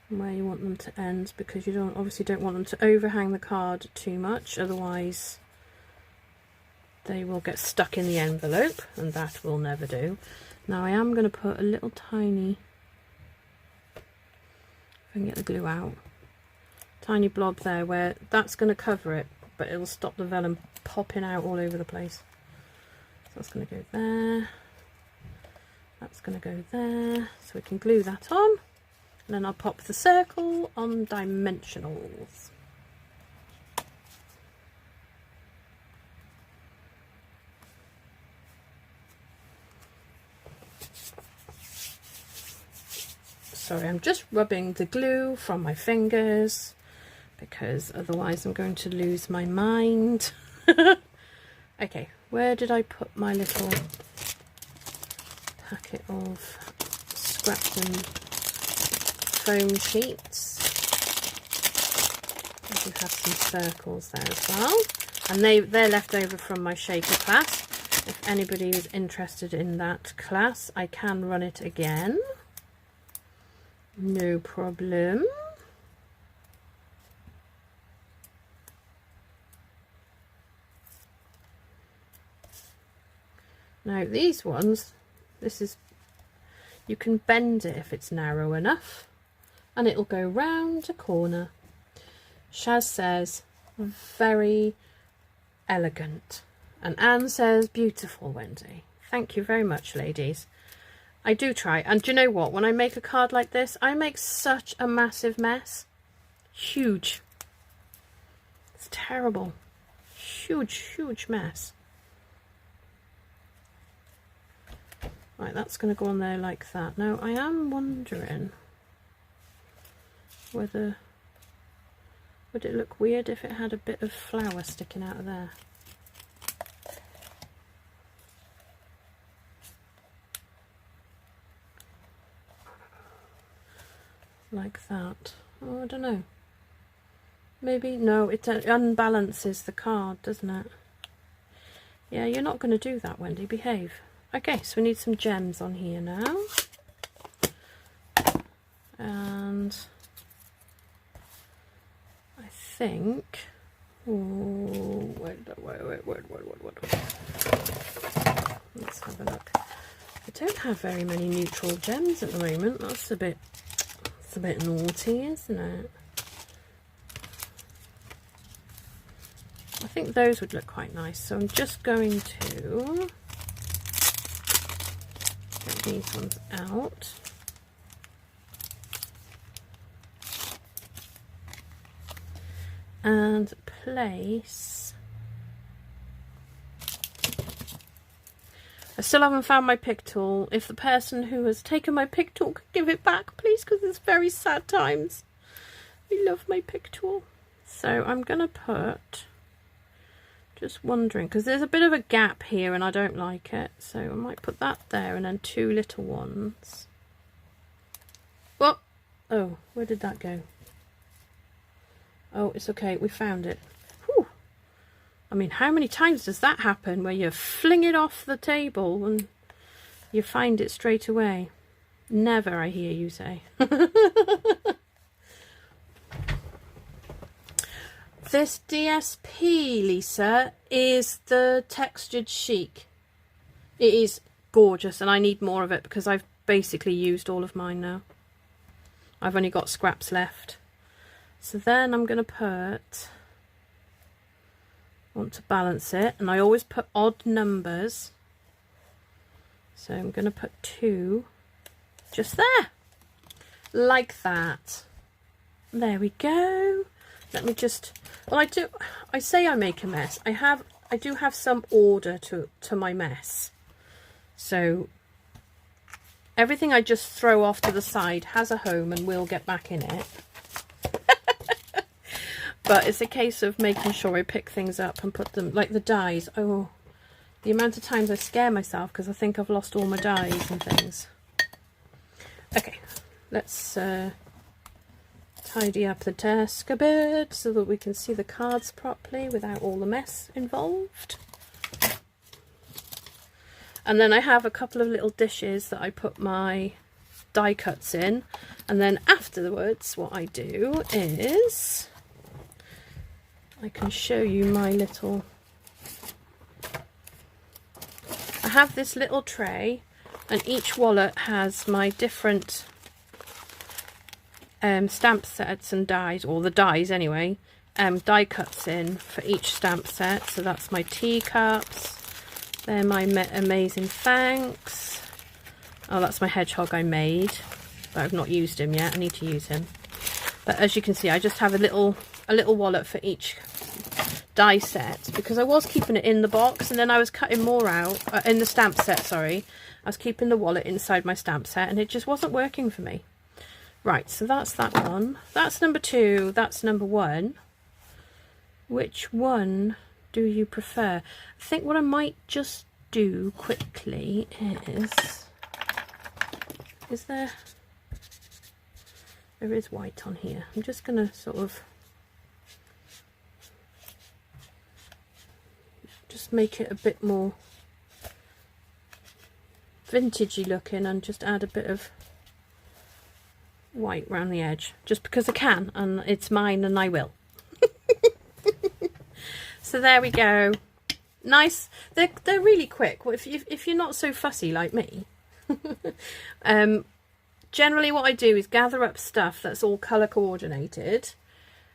and where you want them to end, because you obviously don't want them to overhang the card too much, otherwise they will get stuck in the envelope, and that will never do. Now I am going to put a little tiny, if I can get the glue out, tiny blob there where that's going to cover it, but it will stop the vellum popping out all over the place. So that's going to go there. That's going to go there, so we can glue that on, and then I'll pop the circle on dimensionals. Sorry, I'm just rubbing the glue from my fingers because otherwise I'm going to lose my mind. Okay, where did I put my little packet of scraps and foam sheets? I do have some circles there as well, and they're left over from my shaker class. If anybody is interested in that class, I can run it again, no problem. Now these ones, you can bend it if it's narrow enough, and it'll go round a corner. Shaz says, very elegant. And Anne says, beautiful, Wendy. Thank you very much, ladies. I do try. And do you know what? When I make a card like this, I make such a massive mess. Huge. It's terrible. Huge, huge mess. Right, that's going to go on there like that. Now, I am wondering whether... would it look weird if it had a bit of flower sticking out of there? Like that. Oh, I don't know. Maybe, no, it unbalances the card, doesn't it? Yeah, you're not going to do that, Wendy. Behave. Okay, so we need some gems on here now. And I think... oh, wait. Let's have a look. I don't have very many neutral gems at the moment. That's a bit naughty, isn't it? I think those would look quite nice. So I'm just going to get these ones out. And place... I still haven't found my pick tool. If the person who has taken my pick tool could give it back, please, because it's very sad times. I love my pick tool. So I'm going to put... just wondering, because there's a bit of a gap here and I don't like it. So I might put that there and then two little ones. What? Oh, where did that go? Oh, it's okay. We found it. Whew. I mean, how many times does that happen where you fling it off the table and you find it straight away? Never, I hear you say. This DSP, Lisa, is the Textured Chic. It is gorgeous and I need more of it because I've basically used all of mine now. I've only got scraps left. So then I'm going to put... want to balance it, and I always put odd numbers, so I'm going to put 2 just there, like that. There we go. Let me just, well, I say I make a mess. I do have some order to my mess, so everything I just throw off to the side has a home and will get back in it. But it's a case of making sure I pick things up and put them, like the dies. Oh, the amount of times I scare myself because I think I've lost all my dies and things. Okay, let's tidy up the desk a bit so that we can see the cards properly without all the mess involved. And then I have a couple of little dishes that I put my die cuts in. And then afterwards, what I do is... I can show you my little... I have this little tray and each wallet has my different stamp sets and dies, or the dies anyway, die cuts in for each stamp set. So that's my teacups, they're my amazing thanks. Oh, that's my hedgehog I made, but I've not used him yet. I need to use him. But as you can see, I just have a little wallet for each die set because I was keeping it in the box and then I was cutting more out in the stamp set, sorry. I was keeping the wallet inside my stamp set and it just wasn't working for me. Right, so that's that one. That's number 2. That's number 1. Which one do you prefer? I think what I might just do quickly is there is white on here. I'm just going to sort of just make it a bit more vintagey looking and just add a bit of white around the edge, just because I can, and it's mine and I will. So there we go. Nice. They're really quick. Well, if you're not so fussy like me, generally what I do is gather up stuff that's all colour coordinated,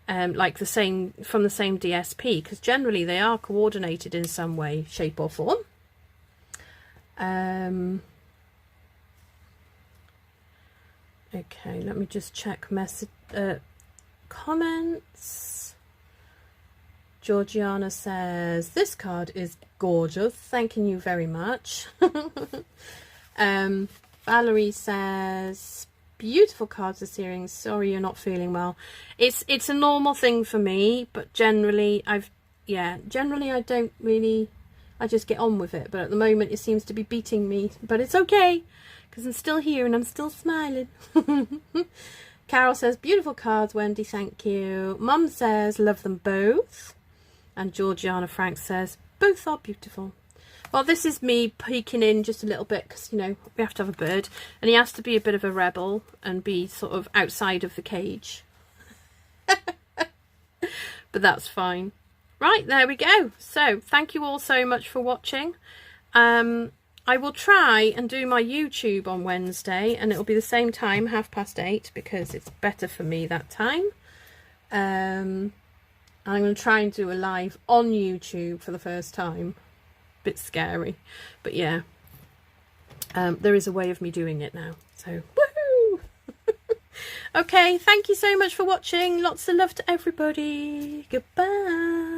like the same from the same DSP, because generally they are coordinated in some way, shape or form. Okay, let me just check comments. Georgiana says, this card is gorgeous. Thanking you very much. Valerie says, beautiful cards this earring. Sorry you're not feeling well. It's a normal thing for me, but generally I don't really, I just get on with it. But at the moment it seems to be beating me, but it's okay because I'm still here and I'm still smiling. Carol says, beautiful cards, Wendy, thank you. Mum says, love them both. And Georgiana Frank says, both are beautiful. Well, this is me peeking in just a little bit because, you know, we have to have a bird. And he has to be a bit of a rebel and be sort of outside of the cage. But that's fine. Right, there we go. So, thank you all so much for watching. I will try and do my YouTube on Wednesday. And it'll be the same time, 8:30, because it's better for me that time. I'm going to try and do a live on YouTube for the first time. Bit scary, but yeah, there is a way of me doing it now, so woohoo! Okay, thank you so much for watching. Lots of love to everybody. Goodbye.